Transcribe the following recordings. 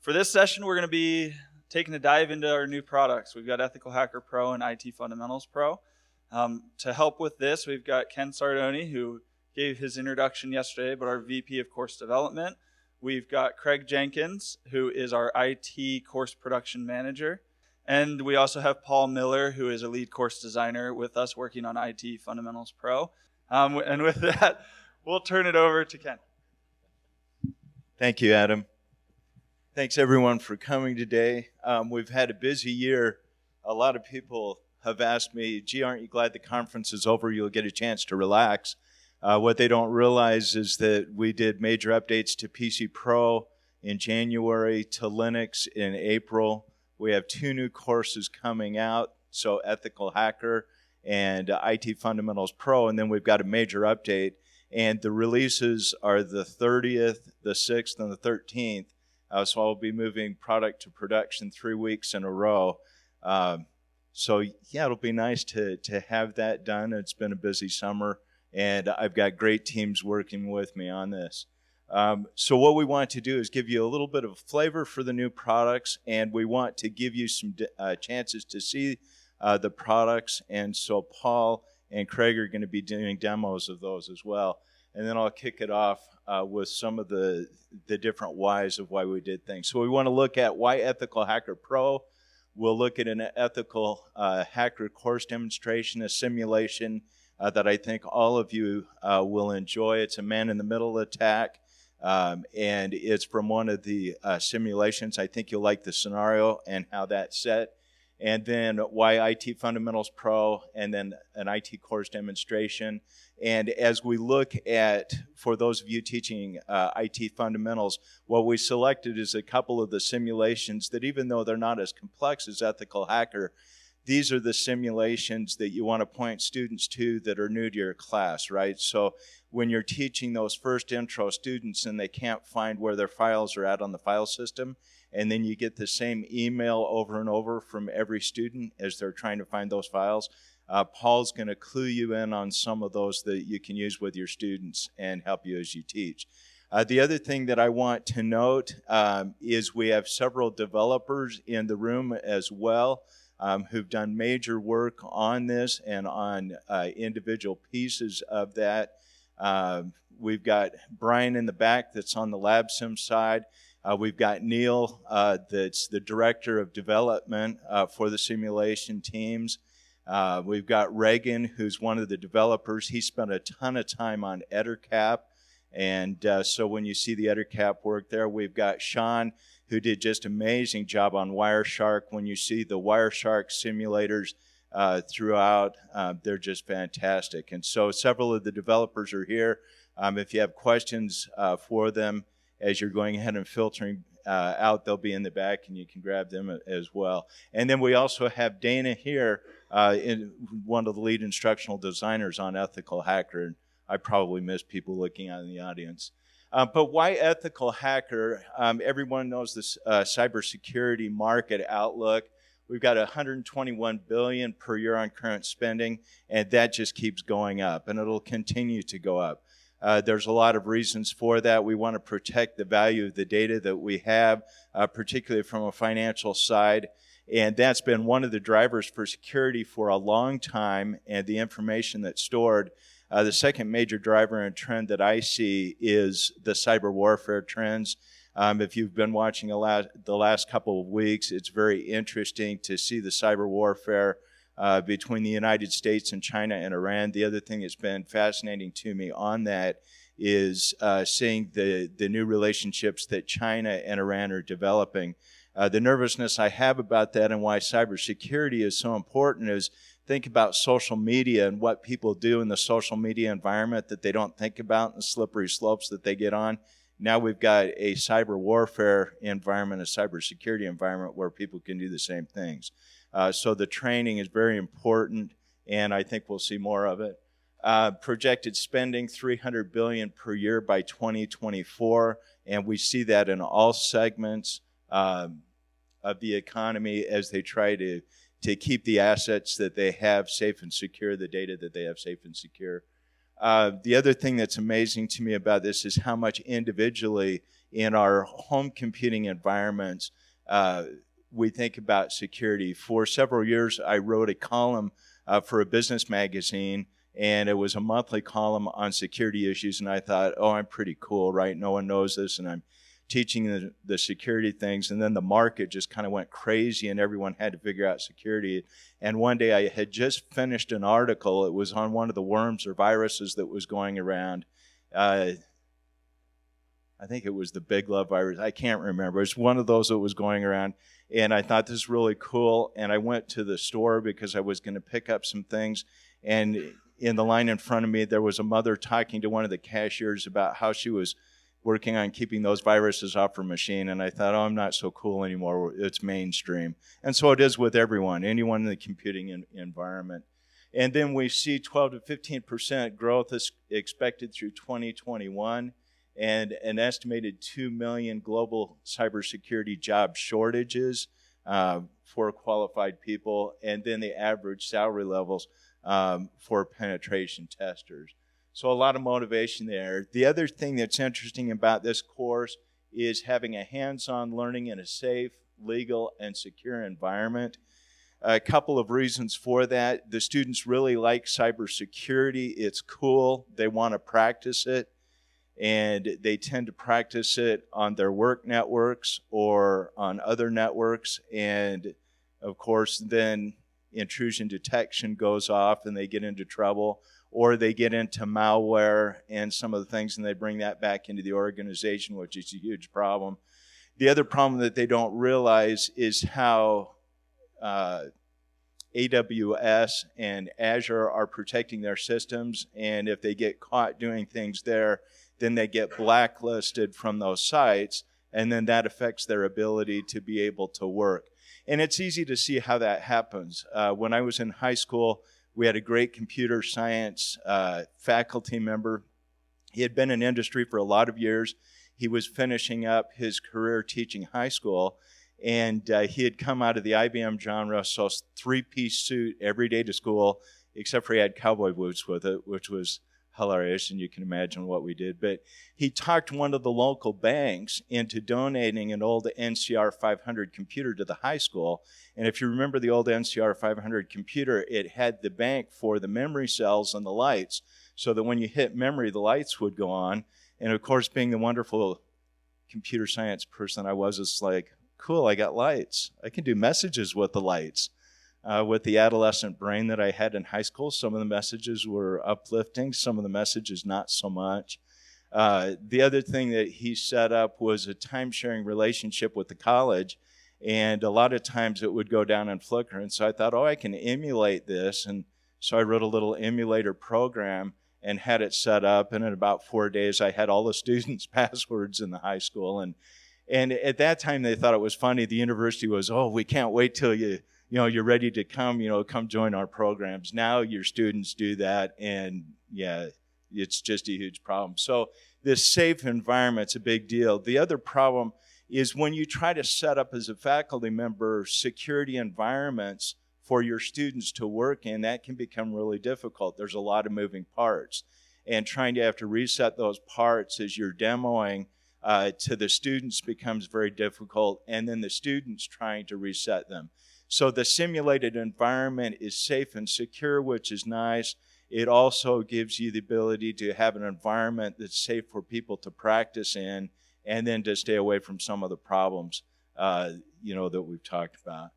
For this session, we're going to be taking a dive into our new products. We've got Ethical Hacker Pro and IT Fundamentals Pro. To help with this, we've got Ken Sardoni, who gave his introduction yesterday, but our VP of Course Development. We've got Craig Jenkins, who is our IT Course Production Manager. And we also have Paul Miller, who is a lead course designer with us working on IT Fundamentals Pro. And with that, we'll turn it over to Ken. Thank you, Adam. Thanks, everyone, for coming today. We've had a busy year. A lot of people have asked me, gee, aren't you glad the conference is over? You'll get a chance to relax. What they don't realize is that we did major updates to PC Pro in January, to Linux in April. We have 2 new courses coming out, so Ethical Hacker and IT Fundamentals Pro, and then we've got a major update. And the releases are the 30th, the 6th, and the 13th. So I'll be moving product to production 3 weeks in a row. So yeah, it'll be nice to have that done. It's been a busy summer, and I've got great teams working with me on this. So what we want to do is give you a little bit of flavor for the new products, and we want to give you some chances to see the products. And so Paul and Craig are going to be doing demos of those as well. And then I'll kick it off with some of the different whys of why we did things. So we want to look at why Ethical Hacker Pro. We'll look at an Ethical Hacker course demonstration, a simulation that I think all of you will enjoy. It's a man-in-the-middle attack, and it's from one of the simulations. I think you'll like the scenario and how that's set. And then why IT Fundamentals Pro, and then an IT course demonstration. And as we look at, for those of you teaching IT fundamentals, what we selected is a couple of the simulations that, even though they're not as complex as Ethical Hacker, these are the simulations that you want to point students to that are new to your class, right? So when you're teaching those first intro students and they can't find where their files are at on the file system, and then you get the same email over and over from every student as they're trying to find those files, Paul's going to clue you in on some of those that you can use with your students and help you as you teach. The other thing that I want to note is we have several developers in the room as well who've done major work on this and on individual pieces of that. We've got Brian in the back that's on the LabSim side. We've got Neil, that's the director of development for the simulation teams. We've got Reagan, who's one of the developers. He spent a ton of time on Etercap, and so when you see the Etercap work there, we've got Sean, who did just an amazing job on Wireshark. When you see the Wireshark simulators throughout, they're just fantastic. And so several of the developers are here. If you have questions for them, as you're going ahead and filtering out, they'll be in the back, and you can grab them as well. And then we also have Dana here, one of the lead instructional designers on Ethical Hacker. And I probably miss people looking out in the audience. But why Ethical Hacker? Everyone knows this cybersecurity market outlook. We've got $121 billion per year on current spending, and that just keeps going up, and it'll continue to go up. There's a lot of reasons for that. We want to protect the value of the data that we have, particularly from a financial side. And that's been one of the drivers for security for a long time, and the information that's stored. The second major driver and trend that I see is the cyber warfare trends. If you've been watching the last couple of weeks, it's very interesting to see the cyber warfare between the United States and China and Iran. The other thing that's been fascinating to me on that is seeing the new relationships that China and Iran are developing. The nervousness I have about that and why cybersecurity is so important is think about social media and what people do in the social media environment that they don't think about and the slippery slopes that they get on. Now we've got a cyber warfare environment, a cybersecurity environment where people can do the same things. So the training is very important, and I think we'll see more of it. Projected spending, $300 billion per year by 2024, and we see that in all segments of the economy as they try to keep the assets that they have safe and secure, the data that they have safe and secure. The other thing that's amazing to me about this is how much individually in our home computing environments, we think about security. For several years, I wrote a column for a business magazine, and it was a monthly column on security issues, and I thought, oh, I'm pretty cool, right? No one knows this, and I'm teaching the security things, and then the market just kind of went crazy, and everyone had to figure out security. And one day I had just finished an article. It was on one of the worms or viruses that was going around. I think it was the Big Love virus. I can't remember. It's one of those that was going around. And I thought this was really cool. And I went to the store because I was going to pick up some things. And in the line in front of me, there was a mother talking to one of the cashiers about how she was working on keeping those viruses off her machine. And I thought, oh, I'm not so cool anymore. It's mainstream. And so it is with everyone, anyone in the computing environment. And then we see 12 to 15% growth is expected through 2021. And an estimated 2 million global cybersecurity job shortages for qualified people, and then the average salary levels for penetration testers. So a lot of motivation there. The other thing that's interesting about this course is having a hands-on learning in a safe, legal, and secure environment. A couple of reasons for that. The students really like cybersecurity. It's cool. They want to practice it. And they tend to practice it on their work networks or on other networks. And of course, then intrusion detection goes off and they get into trouble, or they get into malware and some of the things, and they bring that back into the organization, which is a huge problem. The other problem that they don't realize is how AWS and Azure are protecting their systems, and if they get caught doing things there, then they get blacklisted from those sites, and then that affects their ability to be able to work. And it's easy to see how that happens. When I was in high school, we had a great computer science faculty member. He had been in industry for a lot of years. He was finishing up his career teaching high school, and he had come out of the IBM genre, so three-piece suit every day to school, except for he had cowboy boots with it, which was hilarious, and you can imagine what we did. But he talked one of the local banks into donating an old NCR 500 computer to the high school. And if you remember the old NCR 500 computer, it had the bank for the memory cells and the lights, so that when you hit memory, the lights would go on. And of course, being the wonderful computer science person I was, it's like, cool, I got lights. I can do messages with the lights. With the adolescent brain that I had in high school, some of the messages were uplifting, some of the messages not so much. The other thing that he set up was a time-sharing relationship with the college, and a lot of times it would go down in Flickr. And so I thought, oh, I can emulate this. And so I wrote a little emulator program and had it set up, and in about 4 days I had all the students' passwords in the high school. And at that time they thought it was funny. The university was, oh, we can't wait till you're ready to come join our programs. Now your students do that, and yeah, it's just a huge problem. So this safe environment's a big deal. The other problem is when you try to set up as a faculty member security environments for your students to work in, that can become really difficult. There's a lot of moving parts, and trying to have to reset those parts as you're demoing to the students becomes very difficult, and then the students trying to reset them. So the simulated environment is safe and secure, which is nice. It also gives you the ability to have an environment that's safe for people to practice in, and then to stay away from some of the problems that we've talked about.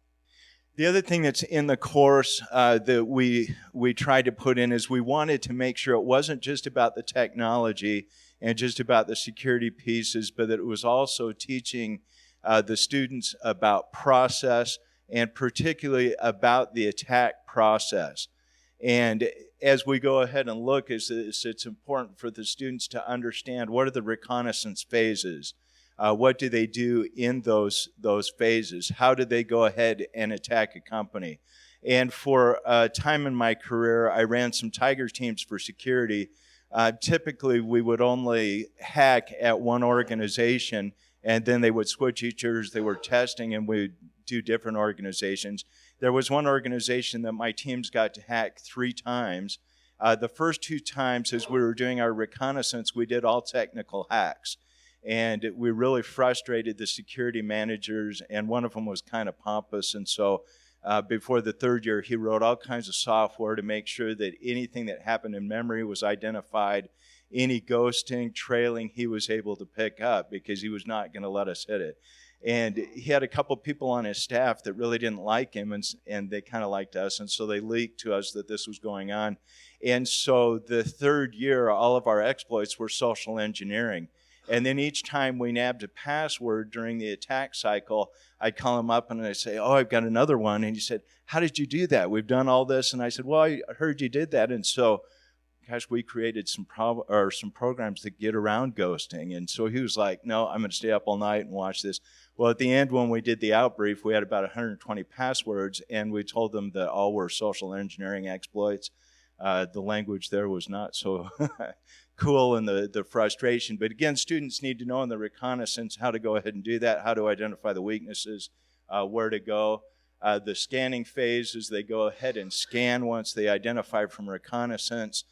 The other thing that's in the course that we tried to put in is we wanted to make sure it wasn't just about the technology and just about the security pieces, but that it was also teaching the students about process, and particularly about the attack process. And as we go ahead and look, it's important for the students to understand what are the reconnaissance phases. What do they do in those phases? How do they go ahead and attack a company? And for a time in my career, I ran some Tiger teams for security. Typically, we would only hack at one organization, and then they would switch each other. They were testing, and we'd do different organizations. There was one organization that my teams got to hack 3 times. The first 2 times, as we were doing our reconnaissance, we did all technical hacks. And we really frustrated the security managers, and one of them was kind of pompous. And so before the third year, he wrote all kinds of software to make sure that anything that happened in memory was identified. Any ghosting, trailing, he was able to pick up because he was not going to let us hit it. And he had a couple people on his staff that really didn't like him, and they kind of liked us, and so they leaked to us that this was going on. And so the third year, all of our exploits were social engineering. And then each time we nabbed a password during the attack cycle, I'd call him up and I'd say, oh, I've got another one. And he said, how did you do that? We've done all this. And I said, well, I heard you did that. And so, gosh, we created some programs to get around ghosting. And so he was like, no, I'm going to stay up all night and watch this. Well, at the end, when we did the outbrief, we had about 120 passwords, and we told them that all were social engineering exploits. The language there was not so cool, and the frustration. But again, students need to know in the reconnaissance how to go ahead and do that, how to identify the weaknesses, where to go. The scanning phase is they go ahead and scan once they identify from reconnaissance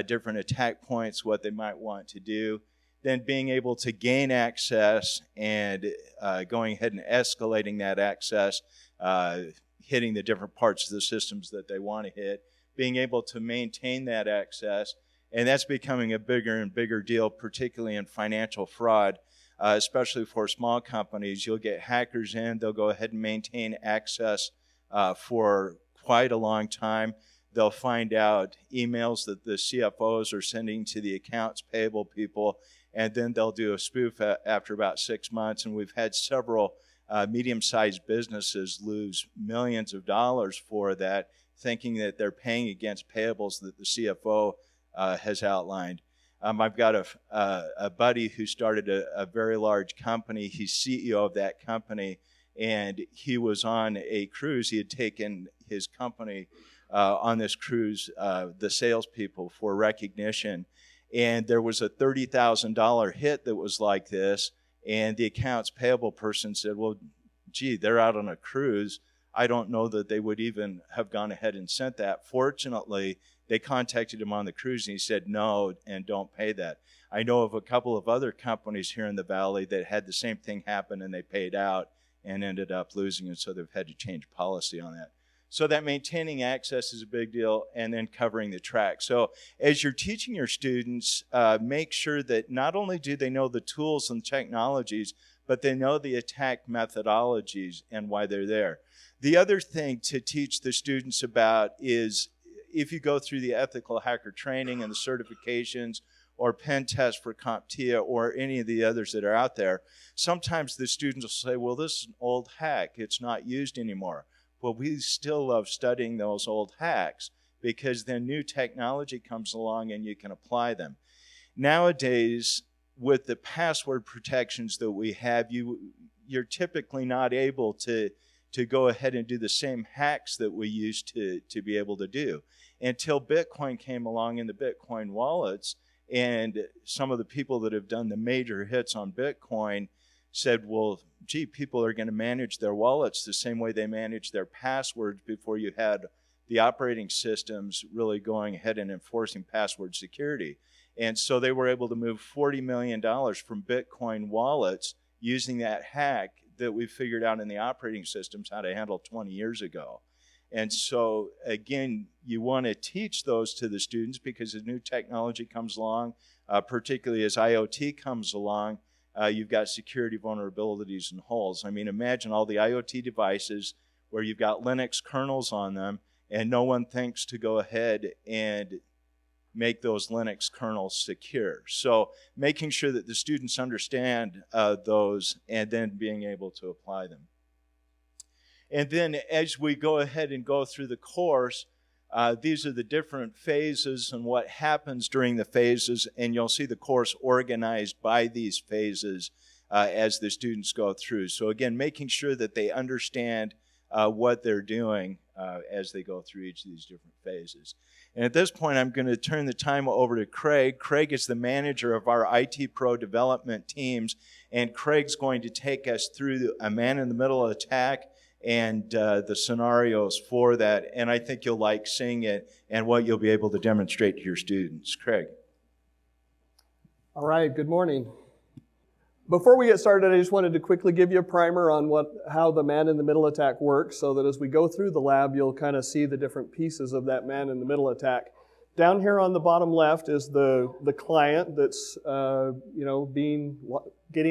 different attack points, what they might want to do. Then being able to gain access and going ahead and escalating that access, hitting the different parts of the systems that they want to hit, being able to maintain that access. And that's becoming a bigger and bigger deal, particularly in financial fraud, especially for small companies. You'll get hackers in, they'll go ahead and maintain access for quite a long time. They'll find out emails that the CFOs are sending to the accounts payable people, and then they'll do a spoof after about 6 months. And we've had several medium-sized businesses lose millions of dollars for that, thinking that they're paying against payables that the CFO has outlined. I've got a buddy who started a very large company. He's CEO of that company, and he was on a cruise. He had taken his company on this cruise, the salespeople, for recognition. And there was a $30,000 hit that was like this, and the accounts payable person said, well, gee, they're out on a cruise. I don't know that they would even have gone ahead and sent that. Fortunately, they contacted him on the cruise, and he said no and don't pay that. I know of a couple of other companies here in the Valley that had the same thing happen, and they paid out and ended up losing it, so they've had to change policy on that. So that maintaining access is a big deal, and then covering the track. So as you're teaching your students, make sure that not only do they know the tools and technologies, but they know the attack methodologies and why they're there. The other thing to teach the students about is, if you go through the ethical hacker training and the certifications, or pen test for CompTIA, or any of the others that are out there, sometimes the students will say, well, this is an old hack. It's not used anymore. Well, we still love studying those old hacks, because then new technology comes along and you can apply them. Nowadays, with the password protections that we have, you're typically not able to go ahead and do the same hacks that we used to be able to do. Until Bitcoin came along in the Bitcoin wallets, and some of the people that have done the major hits on Bitcoin said, well, gee, people are going to manage their wallets the same way they manage their passwords before you had the operating systems really going ahead and enforcing password security. And so they were able to move $40 million from Bitcoin wallets using that hack that we figured out in the operating systems how to handle 20 years ago. And so, again, you want to teach those to the students, because as new technology comes along, particularly as IoT comes along, you've got security vulnerabilities and holes. I mean, imagine all the IoT devices where you've got Linux kernels on them, and no one thinks to go ahead and make those Linux kernels secure. So making sure that the students understand those, and then being able to apply them. And then as we go ahead and go through the course, these are the different phases and what happens during the phases, and you'll see the course organized by these phases as the students go through. So again, making sure that they understand what they're doing as they go through each of these different phases. And at this point, I'm going to turn the time over to Craig. Craig is the manager of our IT Pro development teams, and Craig's going to take us through a man-in-the-middle attack and the scenarios for that. And I think you'll like seeing it and what you'll be able to demonstrate to your students. Craig. All right, good morning. Before we get started, I just wanted to quickly give you a primer on how the man-in-the-middle attack works, so that as we go through the lab, you'll kind of see the different pieces of that man-in-the-middle attack. Down here on the bottom left is the client that's getting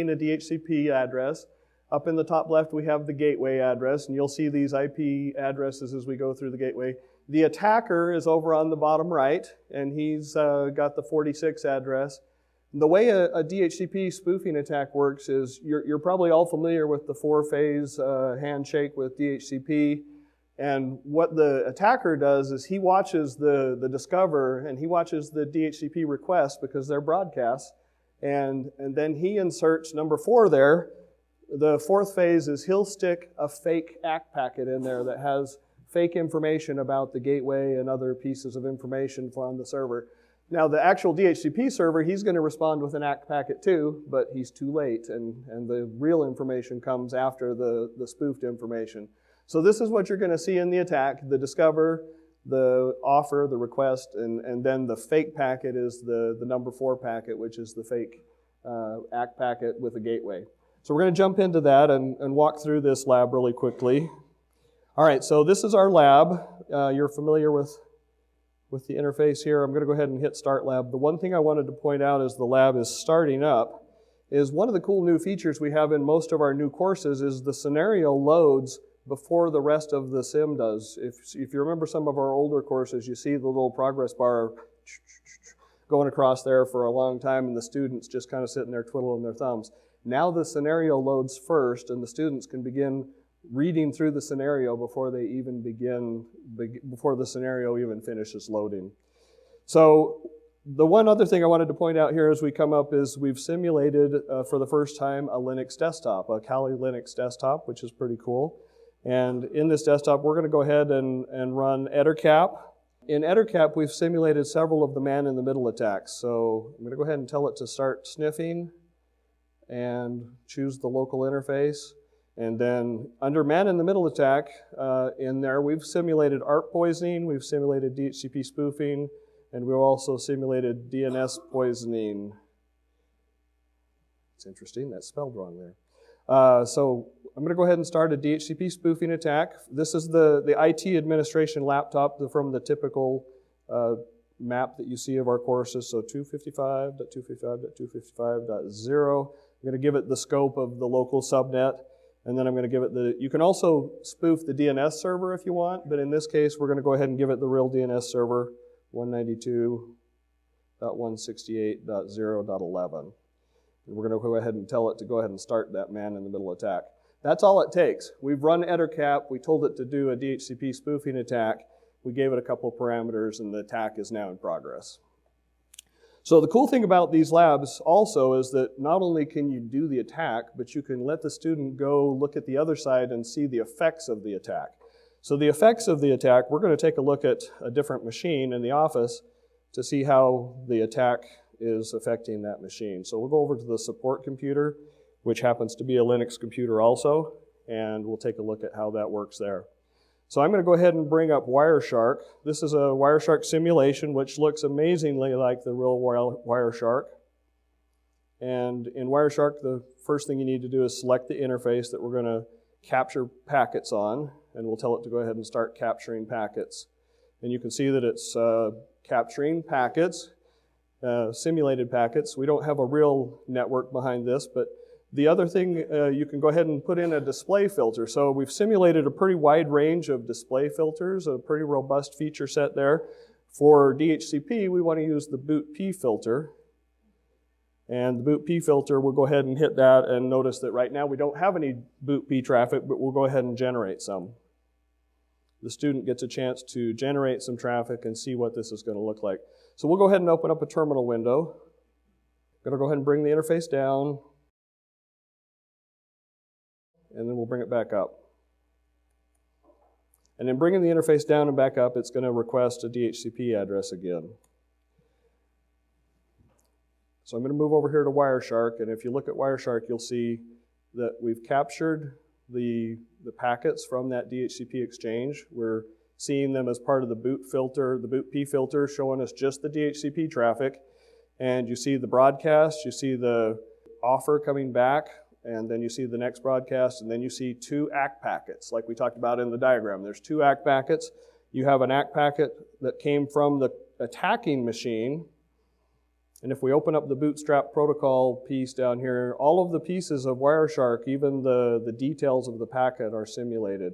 a DHCP address. Up in the top left, we have the gateway address, and you'll see these IP addresses as we go through the gateway. The attacker is over on the bottom right, and he's got the 46 address. The way a DHCP spoofing attack works is you're probably all familiar with the 4-phase handshake with DHCP. And what the attacker does is he watches the discover and he watches the DHCP request because they're broadcasts. And then he inserts number 4 there. The 4th phase is he'll stick a fake ACK packet in there that has fake information about the gateway and other pieces of information from the server. Now, the actual DHCP server, he's going to respond with an ACK packet too, but he's too late, and the real information comes after the spoofed information. So this is what you're going to see in the attack: the discover, the offer, the request, and then the fake packet is the number 4 packet, which is the fake ACK packet with a gateway. So we're going to jump into that and walk through this lab really quickly. All right, so this is our lab. You're familiar with the interface here. I'm going to go ahead and hit Start Lab. The one thing I wanted to point out as the lab is starting up is one of the cool new features we have in most of our new courses is the scenario loads before the rest of the sim does. If you remember some of our older courses, you see the little progress bar going across there for a long time and the students just kind of sitting there twiddling their thumbs. Now the scenario loads first and the students can begin reading through the scenario before they even before the scenario even finishes loading. So the one other thing I wanted to point out here as we come up is we've simulated for the first time a Linux desktop, a Kali Linux desktop, which is pretty cool. And in this desktop, we're going to go ahead and run Etercap. In Etercap, we've simulated several of the man-in-the-middle attacks. So I'm going to go ahead and tell it to start sniffing and choose the local interface. And then under man-in-the-middle attack, in there, we've simulated ARP poisoning, we've simulated DHCP spoofing, and we've also simulated DNS poisoning. It's interesting, that's spelled wrong there. So I'm going to go ahead and start a DHCP spoofing attack. This is the IT administration laptop from the typical map that you see of our courses. So 255.255.255.0. I'm going to give it the scope of the local subnet. And then I'm going to give it you can also spoof the DNS server if you want, but in this case, we're going to go ahead and give it the real DNS server, 192.168.0.11. And we're going to go ahead and tell it to go ahead and start that man-in-the-middle attack. That's all it takes. We've run Etercap, we told it to do a DHCP spoofing attack, we gave it a couple of parameters, and the attack is now in progress. So the cool thing about these labs also is that not only can you do the attack, but you can let the student go look at the other side and see the effects of the attack. So the effects of the attack, we're going to take a look at a different machine in the office to see how the attack is affecting that machine. So we'll go over to the support computer, which happens to be a Linux computer also, and we'll take a look at how that works there. So I'm going to go ahead and bring up Wireshark. This is a Wireshark simulation, which looks amazingly like the real Wireshark. And in Wireshark, the first thing you need to do is select the interface that we're going to capture packets on, and we'll tell it to go ahead and start capturing packets. And you can see that it's capturing packets, simulated packets. We don't have a real network behind this, but the other thing, you can go ahead and put in a display filter. So we've simulated a pretty wide range of display filters, a pretty robust feature set there. For DHCP, we want to use the boot P filter. And the boot P filter, we'll go ahead and hit that and notice that right now we don't have any boot P traffic, but we'll go ahead and generate some. The student gets a chance to generate some traffic and see what this is going to look like. So we'll go ahead and open up a terminal window. I'm going to go ahead and bring the interface down. And then we'll bring it back up. And in bringing the interface down and back up, it's going to request a DHCP address again. So I'm going to move over here to Wireshark, and if you look at Wireshark, you'll see that we've captured the packets from that DHCP exchange. We're seeing them as part of the boot filter, the boot P filter, showing us just the DHCP traffic. And you see the broadcast, you see the offer coming back, and then you see the next broadcast, and then you see 2 ACK packets, like we talked about in the diagram. There's 2 ACK packets. You have an ACK packet that came from the attacking machine, and if we open up the Bootstrap protocol piece down here, all of the pieces of Wireshark, even the details of the packet, are simulated.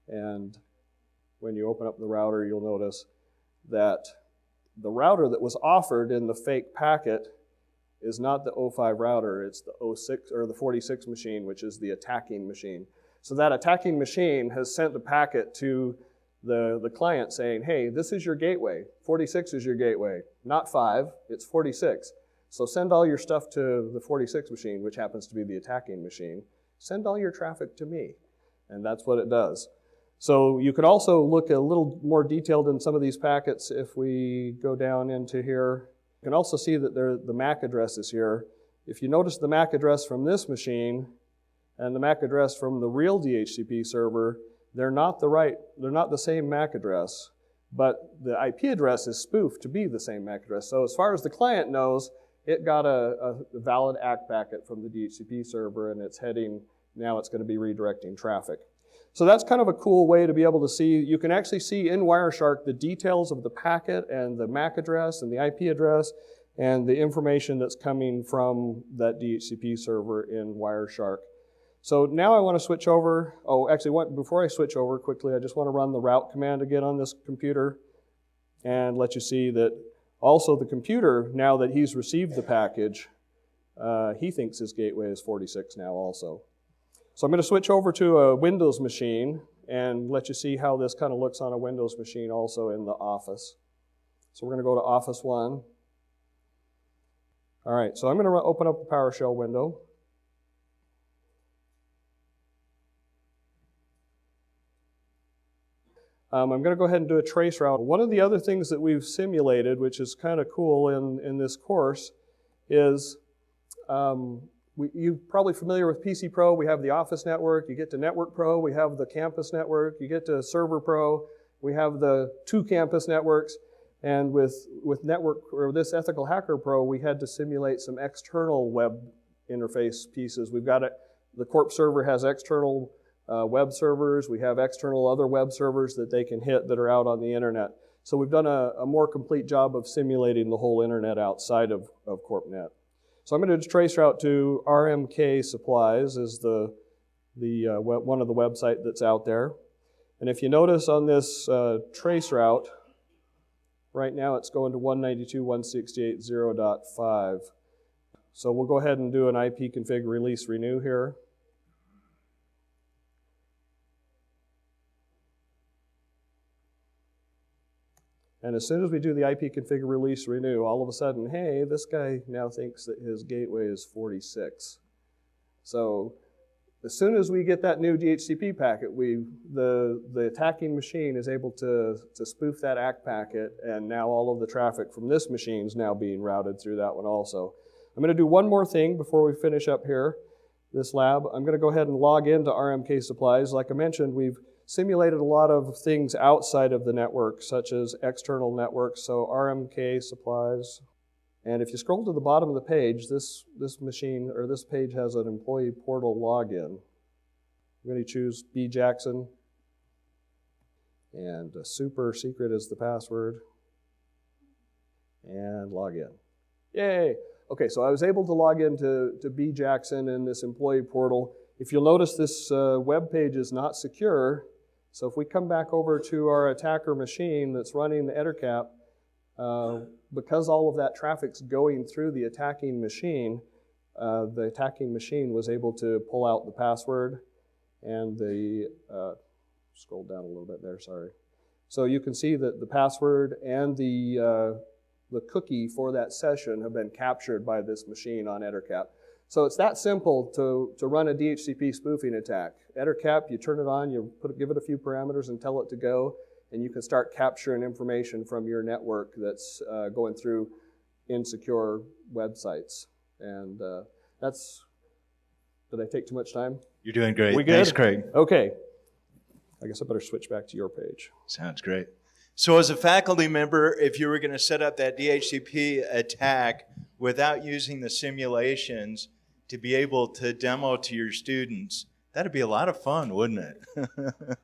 And when you open up the router, you'll notice that the router that was offered in the fake packet is not the 05 router, it's the 06 or the 46 machine, which is the attacking machine. So that attacking machine has sent a packet to the client saying, hey, this is your gateway. 46 is your gateway. Not 5, it's 46. So send all your stuff to the 46 machine, which happens to be the attacking machine. Send all your traffic to me. And that's what it does. So you could also look a little more detailed in some of these packets if we go down into here. You can also see that the MAC address is here. If you notice the MAC address from this machine and the MAC address from the real DHCP server, they're not the same MAC address, but the IP address is spoofed to be the same MAC address. So as far as the client knows, it got a valid ACK packet from the DHCP server, and it's heading, now it's going to be redirecting traffic. So that's kind of a cool way to be able to see. You can actually see in Wireshark the details of the packet and the MAC address and the IP address and the information that's coming from that DHCP server in Wireshark. So now I want to switch over. Oh, actually, before I switch over quickly, I just want to run the route command again on this computer and let you see that also the computer, now that he's received the package, he thinks his gateway is 46 now also. So I'm going to switch over to a Windows machine and let you see how this kind of looks on a Windows machine also in the Office. So we're going to go to Office 1. All right, so I'm going to open up the PowerShell window. I'm going to go ahead and do a Traceroute. One of the other things that we've simulated, which is kind of cool in this course, is you're probably familiar with PC Pro. We have the Office network. You get to Network Pro. We have the Campus network. You get to Server Pro. We have the 2 campus networks. And with Network, or this Ethical Hacker Pro, we had to simulate some external web interface pieces. We've got the Corp server has external web servers. We have external other web servers that they can hit that are out on the internet. So we've done a more complete job of simulating the whole internet outside of CorpNet. So I'm going to traceroute to RMK Supplies is one of the website that's out there. And if you notice on this traceroute, right now it's going to 192.168.0.5. So we'll go ahead and do an IP config release renew here. And as soon as we do the IP config release renew, all of a sudden, hey, this guy now thinks that his gateway is 46. So as soon as we get that new DHCP packet, the attacking machine is able to spoof that ACK packet, and now all of the traffic from this machine is now being routed through that one also. I'm going to do one more thing before we finish up here, this lab. I'm going to go ahead and log into RMK Supplies. Like I mentioned, we've simulated a lot of things outside of the network, such as external networks, so RMK Supplies. And if you scroll to the bottom of the page, this machine, or this page has an employee portal login. I'm going to choose B. Jackson, and super secret is the password, and log in. Yay! Okay, so I was able to log into B. Jackson in this employee portal. If you'll notice, this web page is not secure. So if we come back over to our attacker machine that's running the Etercap, because all of that traffic's going through the attacking machine was able to pull out the password and scroll down a little bit there, sorry. So you can see that the password and the cookie for that session have been captured by this machine on Etercap. So it's that simple to run a DHCP spoofing attack. Etercap, you turn it on, give it a few parameters and tell it to go, and you can start capturing information from your network that's going through insecure websites. And did I take too much time? You're doing great. We good? Thanks, Craig. Okay. I guess I better switch back to your page. Sounds great. So as a faculty member, if you were going to set up that DHCP attack without using the simulations, to be able to demo to your students. That'd be a lot of fun, wouldn't it?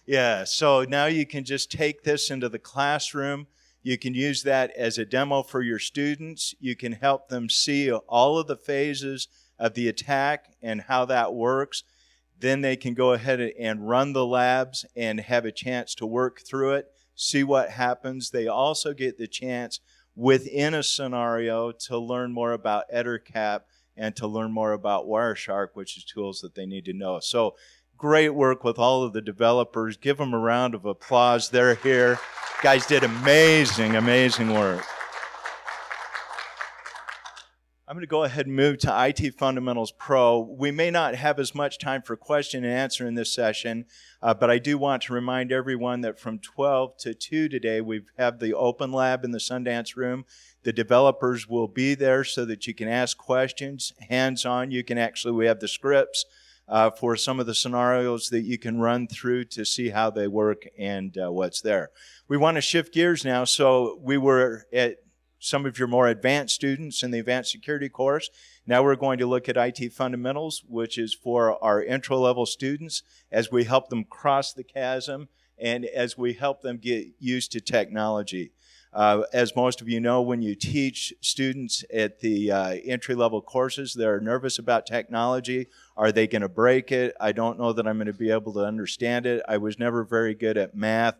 Yeah, so now you can just take this into the classroom. You can use that as a demo for your students. You can help them see all of the phases of the attack and how that works. Then they can go ahead and run the labs and have a chance to work through it, see what happens. They also get the chance within a scenario to learn more about Etercap and to learn more about Wireshark, which is tools that they need to know. So great work with all of the developers. Give them a round of applause. They're here. Guys did amazing, amazing work. I'm going to go ahead and move to IT Fundamentals Pro. We may not have as much time for question and answer in this session, but I do want to remind everyone that from 12 to 2 today, we have the open lab in the Sundance room. The developers will be there so that you can ask questions hands-on. We have the scripts for some of the scenarios that you can run through to see how they work and what's there. We want to shift gears now. So we were at some of your more advanced students in the Advanced Security course. Now we're going to look at IT Fundamentals, which is for our intro-level students as we help them cross the chasm and as we help them get used to technology. As most of you know, when you teach students at the entry-level courses, they're nervous about technology. Are they going to break it? I don't know that I'm going to be able to understand it. I was never very good at math.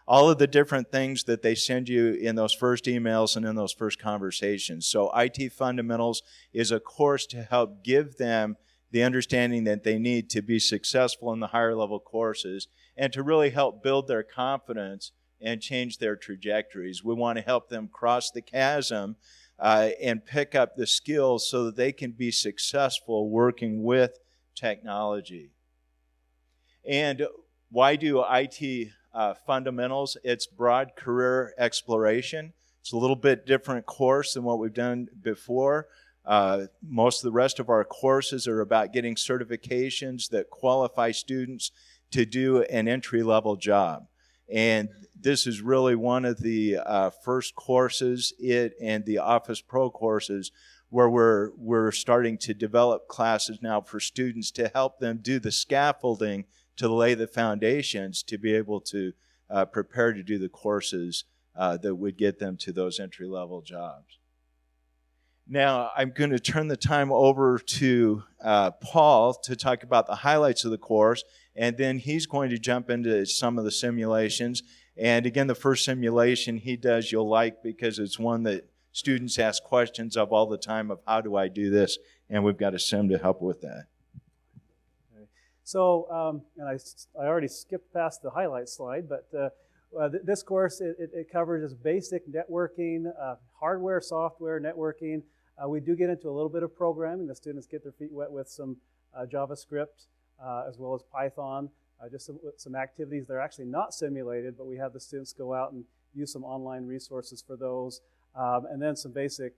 All of the different things that they send you in those first emails and in those first conversations. So IT Fundamentals is a course to help give them the understanding that they need to be successful in the higher level courses and to really help build their confidence and change their trajectories. We want to help them cross the chasm and pick up the skills so that they can be successful working with technology. And why do IT Fundamentals? It's broad career exploration. It's a little bit different course than what we've done before. Most of the rest of our courses are about getting certifications that qualify students to do an entry-level job. And this is really one of the first courses, it and the Office Pro courses, where we're starting to develop classes now for students to help them do the scaffolding to lay the foundations to be able to prepare to do the courses that would get them to those entry-level jobs. Now, I'm going to turn the time over to Paul to talk about the highlights of the course, and then he's going to jump into some of the simulations. And again, the first simulation he does you'll like because it's one that students ask questions of all the time of how do I do this, and we've got a sim to help with that. So, and I already skipped past the highlight slide, but this course, it covers basic networking, hardware, software, networking. We do get into a little bit of programming. The students get their feet wet with some JavaScript as well as Python, just some activities. They're actually not simulated, but we have the students go out and use some online resources for those. And then some basic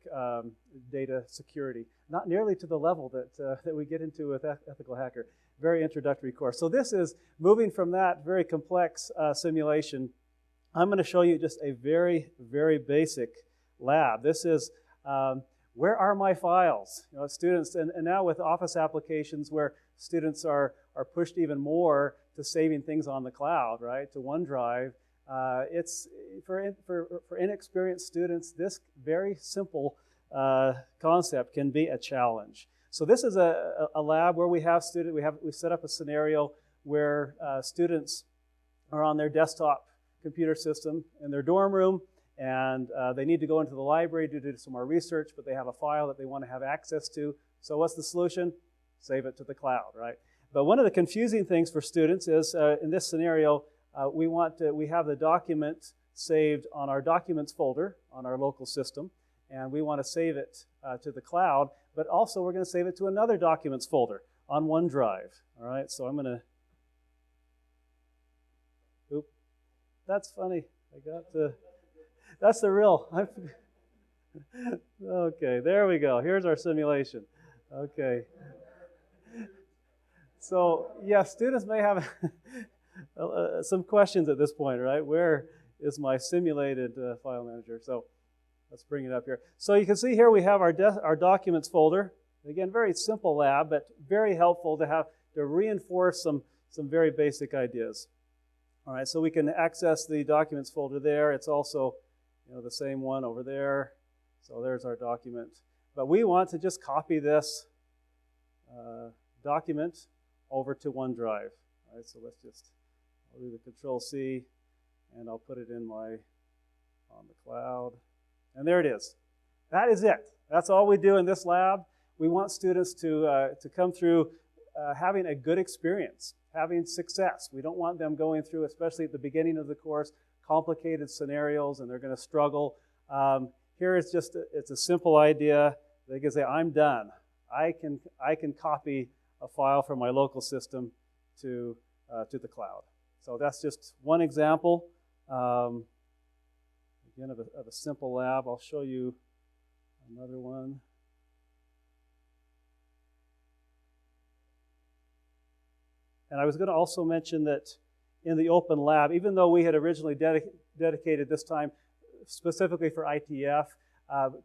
data security. Not nearly to the level that we get into with Ethical Hacker. Very introductory course. So this is moving from that very complex simulation. I'm going to show you just a very, very basic lab. This is where are my files? You know, students, and now with Office applications where students are pushed even more to saving things on the cloud, right, to OneDrive. It's for inexperienced students, this very simple concept can be a challenge. So this is a lab where we set up a scenario where students are on their desktop computer system in their dorm room, and they need to go into the library to do some more research, but they have a file that they want to have access to. So what's the solution? Save it to the cloud, right? But one of the confusing things for students is in this scenario, we have the document saved on our documents folder on our local system, and we want to save it to the cloud, but also we're going to save it to another documents folder on OneDrive. All right, so I'm going to, oop, that's funny. That's the real, okay, there we go. Here's our simulation. Okay. So, yeah, students may have some questions at this point, right? Where is my simulated file manager? So let's bring it up here. So you can see here we have our documents folder, Again, very simple lab, but very helpful to reinforce some very basic ideas. All right, so we can access the documents folder there. It's also, the same one over there. So there's our document. But we want to just copy this document over to OneDrive. All right, so I'll do the Control-C, and I'll put it on the cloud. And there it is. That is it. That's all we do in this lab. We want students to come through having a good experience, having success. We don't want them going through, especially at the beginning of the course, complicated scenarios, and they're going to struggle. Here it's it's a simple idea. They can say, I'm done. I can copy a file from my local system to the cloud. So that's just one example, again, of a simple lab. I'll show you another one. And I was going to also mention that in the open lab, even though we had originally dedicated this time specifically for ITF,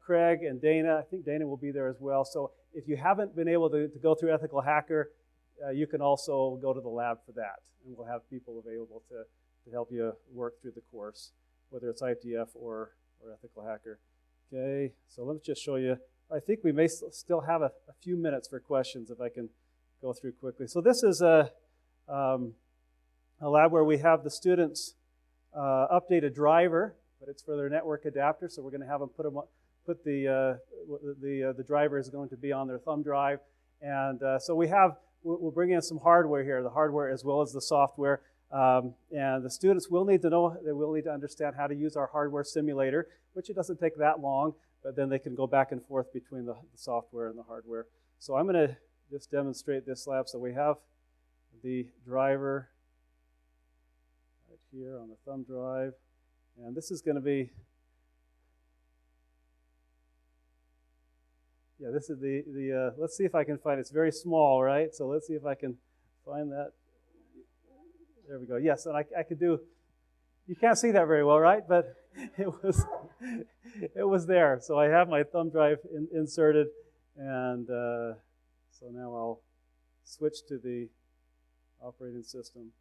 Craig and Dana, I think Dana will be there as well. So if you haven't been able to go through Ethical Hacker, you can also go to the lab for that. And we'll have people available to help you work through the course, whether it's ITF or Ethical Hacker. Okay, so let me just show you. I think we may still have a few minutes for questions if I can go through quickly. So this is a lab where we have the students update a driver, but it's for their network adapter. So we're going to have them put the driver is going to be on their thumb drive, and so we'll bring in some hardware here, the hardware as well as the software, and the students will need to know, they will need to understand how to use our hardware simulator, which it doesn't take that long, but then they can go back and forth between the software and the hardware. So I'm going to just demonstrate this lab. So we have the driver right here on the thumb drive, and this is going to be, this is the let's see if I can find it. It's very small, right? So let's see if I can find that. There we go. Yes, and I could do, you can't see that very well, right? But it was there. So I have my thumb drive inserted, and so now I'll switch to the operating system.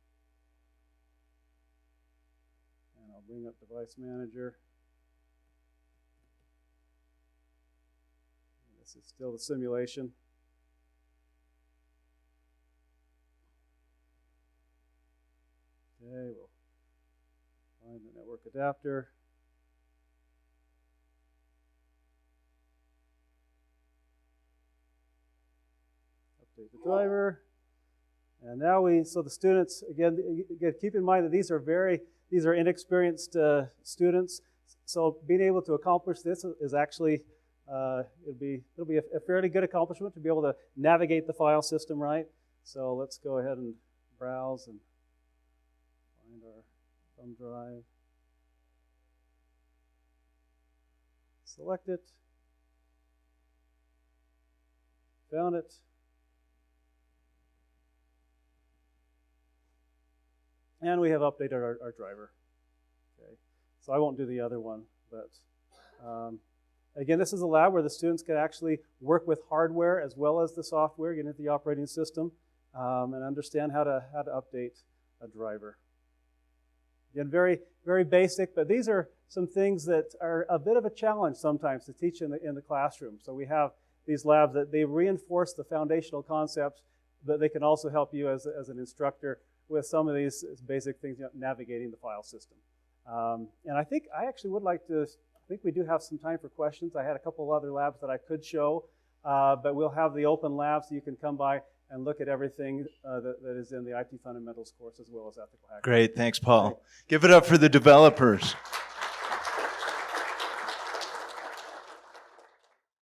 And I'll bring up Device Manager. And this is still the simulation. Okay, we'll find the network adapter. Update the driver. And now so the students, again, keep in mind that these are inexperienced students. So being able to accomplish this is actually, it'll be a fairly good accomplishment to be able to navigate the file system, right? So let's go ahead and browse and find our thumb drive. Select it. Found it. And we have updated our driver. Okay, so I won't do the other one, but again, this is a lab where the students can actually work with hardware as well as the software, get into the operating system, and understand how to update a driver. Again, very, very basic, but these are some things that are a bit of a challenge sometimes to teach in the classroom. So we have these labs that they reinforce the foundational concepts, but they can also help you as an instructor with some of these basic things, navigating the file system. And I actually would like to, I think we do have some time for questions. I had a couple other labs that I could show, but we'll have the open lab so you can come by and look at everything that is in the IT Fundamentals course as well as Ethical Hacking. Great, thanks, Paul. Give it up for the developers.